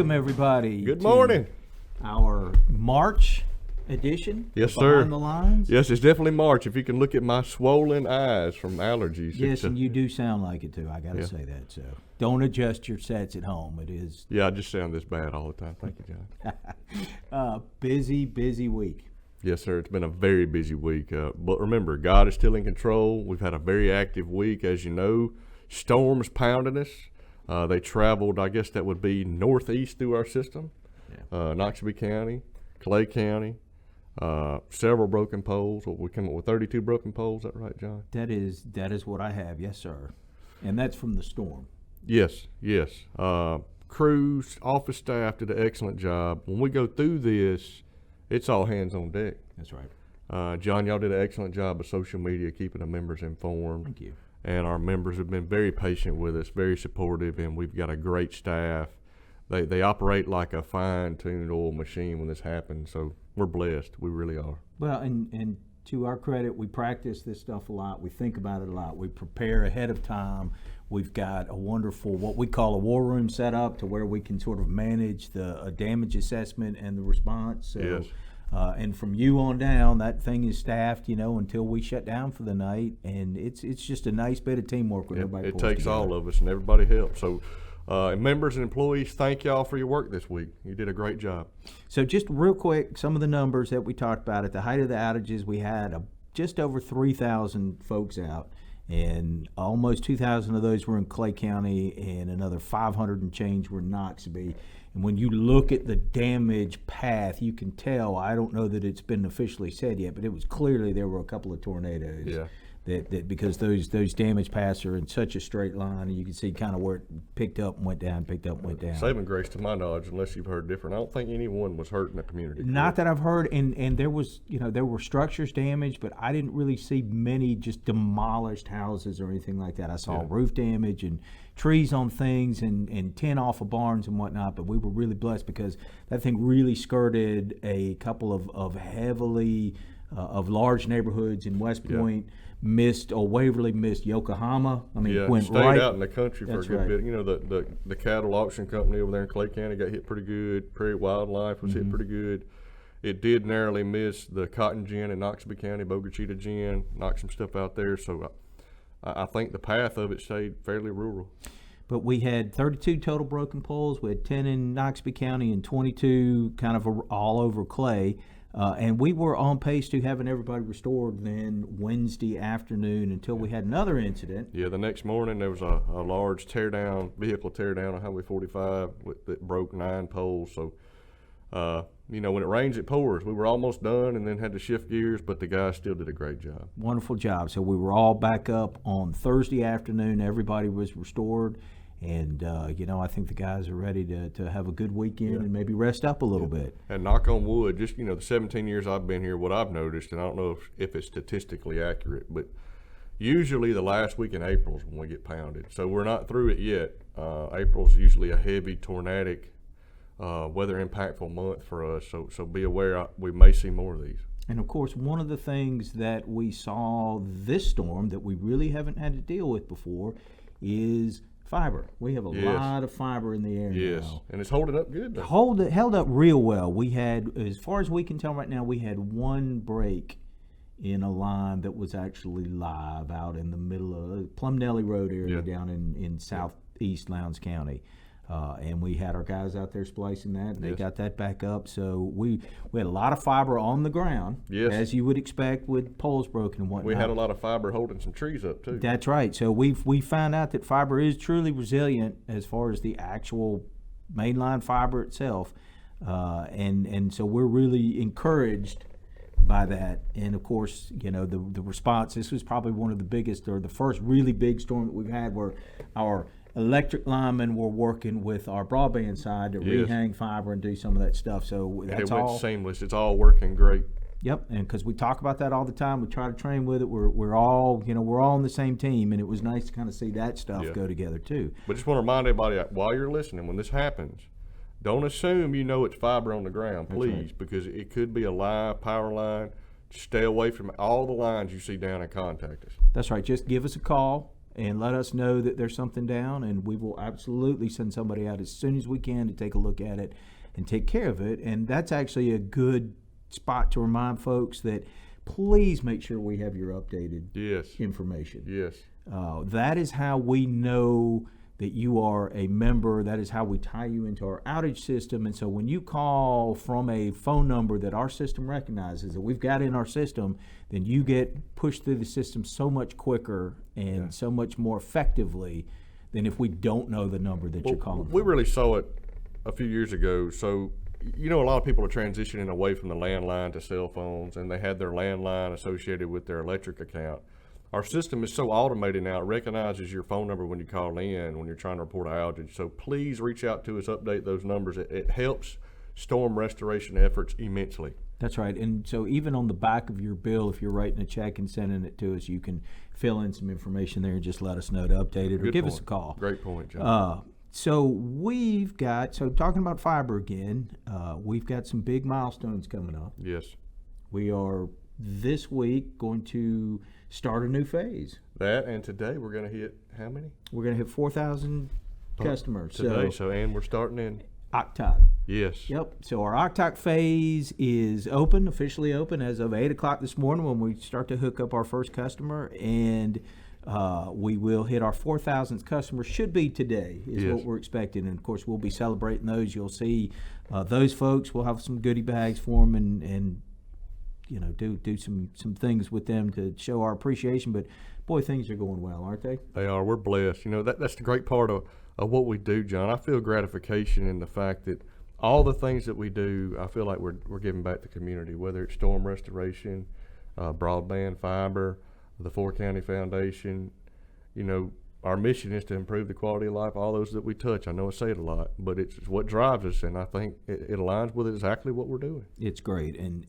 Welcome, everybody. Good morning. Our March edition. Yes, sir. Behind the Lines. Yes, it's definitely March. If you can look at my swollen eyes from allergies. Yes, and you do sound like it, too. I got to say that. So don't adjust your sets at home. It is. Yeah, I just sound this bad all the time. Thank you, John. Busy week. Yes, sir. It's been a very busy week. But remember, God is still in control. We've had a very active week, as you know. Storms pounding us. They traveled, I guess that would be northeast through our system. Yeah. Noxubee County, Clay County, several broken poles. We came up with 32 broken poles. Is that right, John? That is what I have. Yes, sir. And that's from the storm. Yes. Crews, office staff did an excellent job. When we go through this, it's all hands on deck. That's right. John, y'all did an excellent job of social media, keeping the members informed. Thank you. And our members have been very patient with us, very supportive, and we've got a great staff. They operate like a fine-tuned oil machine when this happens, so we're blessed. We really are. Well, and to our credit, we practice this stuff a lot. We think about it a lot. We prepare ahead of time. We've got a wonderful, what we call a war room set up to where we can sort of manage the damage assessment and the response. So, yes. And from you on down, that thing is staffed, until we shut down for the night. And it's just a nice bit of teamwork when everybody It pulls takes together. all of us, and everybody helps. So, members and employees, thank y'all for your work this week. You did a great job. So just real quick, some of the numbers that we talked about. At the height of the outages, we had just over 3,000 folks out, and almost 2,000 of those were in Clay County, and another 500 and change were in Noxubee. And when you look at the damage path, you can tell, I don't know that it's been officially said yet, but it was clearly there were a couple of tornadoes. Yeah. That because those damage paths are in such a straight line, and you can see kind of where it picked up and went down, picked up and went down. Saving grace, to my knowledge, unless you've heard different, I don't think anyone was hurt in the community. Not that I've heard, and there was, there were structures damaged, but I didn't really see many just demolished houses or anything like that. I saw roof damage and trees on things and tin off of barns and whatnot, but we were really blessed because that thing really skirted a couple of heavily of large neighborhoods in West Point. Waverly missed Yokohama. Went stayed right out in the country for a good bit. The cattle auction company over there in Clay County got hit pretty good. Prairie Wildlife was hit pretty good. It did narrowly miss the cotton gin in Noxubee County, Bogachita gin, knocked some stuff out there. So I think the path of it stayed fairly rural. But we had 32 total broken poles. We had 10 in Noxubee County and 22 kind of all over Clay. And we were on pace to having everybody restored then Wednesday afternoon until we had another incident. Yeah, the next morning there was a large vehicle teardown on Highway 45 that broke 9 poles. So, when it rains, it pours. We were almost done and then had to shift gears, but the guys still did a great job. Wonderful job. So we were all back up on Thursday afternoon. Everybody was restored. And, I think the guys are ready to have a good weekend and maybe rest up a little bit. And knock on wood, just, the 17 years I've been here, what I've noticed, and I don't know if it's statistically accurate, but usually the last week in April is when we get pounded. So we're not through it yet. April's usually a heavy, tornadic, weather impactful month for us. So be aware we may see more of these. And, of course, one of the things that we saw this storm that we really haven't had to deal with before is fiber. We have a lot of fiber in the air now. And it's holding up good, though. Held up real well. We had, as far as we can tell right now, we had one break in a line that was actually live out in the middle of Plum Nelly Road area down in southeast Lowndes County. And we had our guys out there splicing that, and they got that back up. So we had a lot of fiber on the ground, as you would expect with poles broken and whatnot. We had a lot of fiber holding some trees up, too. That's right. So we found out that fiber is truly resilient as far as the actual mainline fiber itself. And so we're really encouraged by that. And, of course, the response, this was probably one of the biggest or the first really big storm that we've had where our electric linemen were working with our broadband side to rehang fiber and do some of that stuff. So that's all seamless. It's all working great. Yep, and because we talk about that all the time, we try to train with it. We're all on the same team, and it was nice to kind of see that stuff go together too. But just want to remind everybody while you're listening, when this happens, don't assume it's fiber on the ground, please, because it could be a live power line. Stay away from all the lines you see down and contact us. That's right. Just give us a call. and let us know that there's something down, and we will absolutely send somebody out as soon as we can to take a look at it and take care of it. And that's actually a good spot to remind folks that please make sure we have your updated information. Yes. That is how we know that you are a member. That is how we tie you into our outage system. And so when you call from a phone number that our system recognizes that we've got in our system, then you get pushed through the system so much quicker and so much more effectively than if we don't know the number that you're calling from. We really saw it a few years ago. So, a lot of people are transitioning away from the landline to cell phones, and they had their landline associated with their electric account. Our system is so automated now, it recognizes your phone number when you call in, when you're trying to report an outage. So please reach out to us, update those numbers. It helps storm restoration efforts immensely. That's right. And so even on the back of your bill, if you're writing a check and sending it to us, you can fill in some information there and just let us know to update it or give us a call. Great point, John. So talking about fiber again, we've got some big milestones coming up. Yes. We are this week going to start a new phase. That, and today we're going to hit how many? We're going to hit 4,000 customers. Today, and we're starting in Octoc. Yes. Yep. So our Octoc phase is officially open as of 8 o'clock this morning when we start to hook up our first customer, and we will hit our 4,000th customer. Should be today is what we're expecting, and of course we'll be celebrating those. You'll see those folks. We'll have some goodie bags for them, and do some things with them to show our appreciation. But boy, things are going well, aren't they? They are. We're blessed. That's the great part of what we do, John. I feel gratification in the fact that all the things that we do, I feel like we're giving back to the community, whether it's storm restoration, broadband, fiber, the Four County Foundation. Our mission is to improve the quality of life of all those that we touch. I know I say it a lot, but it's what drives us, and I think it aligns with exactly what we're doing. It's great, and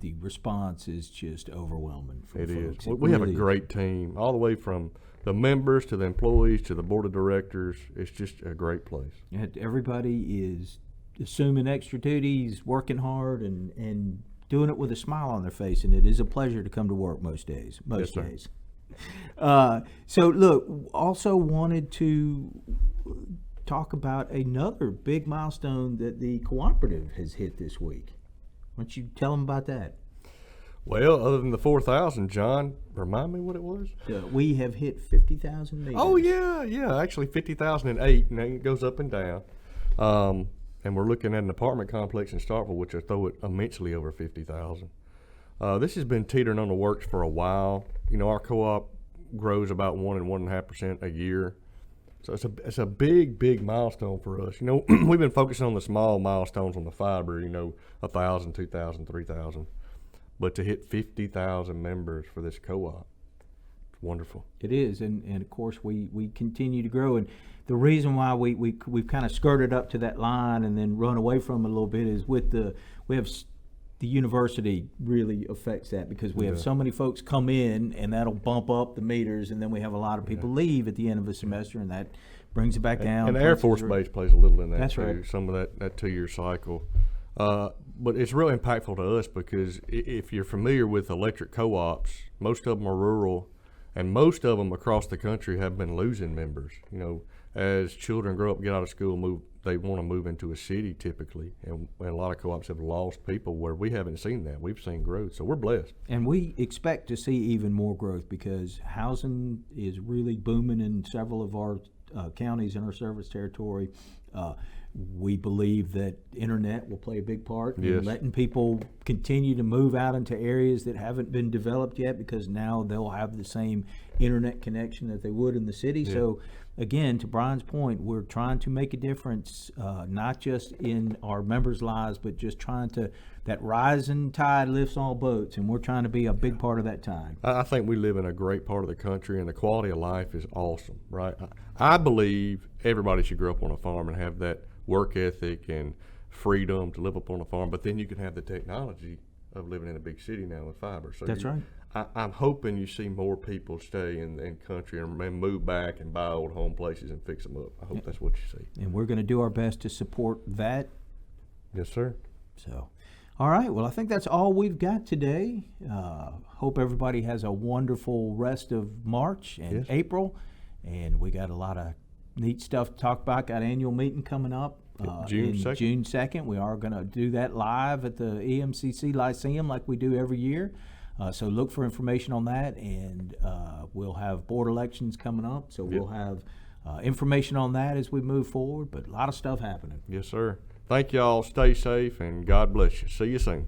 the response is just overwhelming for folks. It is. We have a great team, all the way from the members to the employees to the board of directors. It's just a great place. And everybody is assuming extra duties, working hard, and doing it with a smile on their face, and it is a pleasure to come to work most days. Most days. So look, also wanted to talk about another big milestone that the cooperative has hit this week. Why don't you tell them about that? Well, other than the 4,000, John, remind me what it was? We have hit 50,000 meters. Oh, yeah. Actually, 50,008, and it goes up and down. And we're looking at an apartment complex in Starkville, which will throw it immensely over 50,000. This has been teetering on the works for a while. Our co-op grows about 1 and 1.5% a year. So it's a big milestone for us. We've been focusing on the small milestones on the fiber, 1,000, 2,000, 3,000. But to hit 50,000 members for this co-op, it's wonderful. It is, and of course we continue to grow. And the reason why we've kind of skirted up to that line and then run away from it a little bit is the university really affects that, because we have so many folks come in, and that'll bump up the meters, and then we have a lot of people leave at the end of the semester, and that brings it back down. And the Air Force Base plays a little in that. That's too, right. Some of that 2-year cycle. But it's really impactful to us because if you're familiar with electric co-ops, most of them are rural, and most of them across the country have been losing members. As children grow up, get out of school, they want to move into a city typically, and a lot of co-ops have lost people where we haven't seen that. We've seen growth, so we're blessed. And we expect to see even more growth because housing is really booming in several of our counties in our service territory. We believe that internet will play a big part in letting people continue to move out into areas that haven't been developed yet, because now they'll have the same internet connection that they would in the city. Yeah. So again, to Brian's point, we're trying to make a difference, not just in our members' lives, but just trying to, that rising tide lifts all boats, and we're trying to be a big part of that tide. I think we live in a great part of the country, and the quality of life is awesome, right? I believe everybody should grow up on a farm and have that work ethic and freedom to live up on a farm, but then you can have the technology of living in a big city now with fiber. So that's right. I'm hoping you see more people stay in country and move back and buy old home places and fix them up. I hope that's what you see. And we're going to do our best to support that. Yes, sir. So, all right. Well, I think that's all we've got today. Hope everybody has a wonderful rest of March and April. and we got a lot of neat stuff to talk about. Got an annual meeting coming up June 2nd. June 2nd. We are going to do that live at the EMCC Lyceum like we do every year. So look for information on that, and we'll have board elections coming up, so we'll have information on that as we move forward, but a lot of stuff happening. Yes, sir. Thank y'all. Stay safe, and God bless you. See you soon.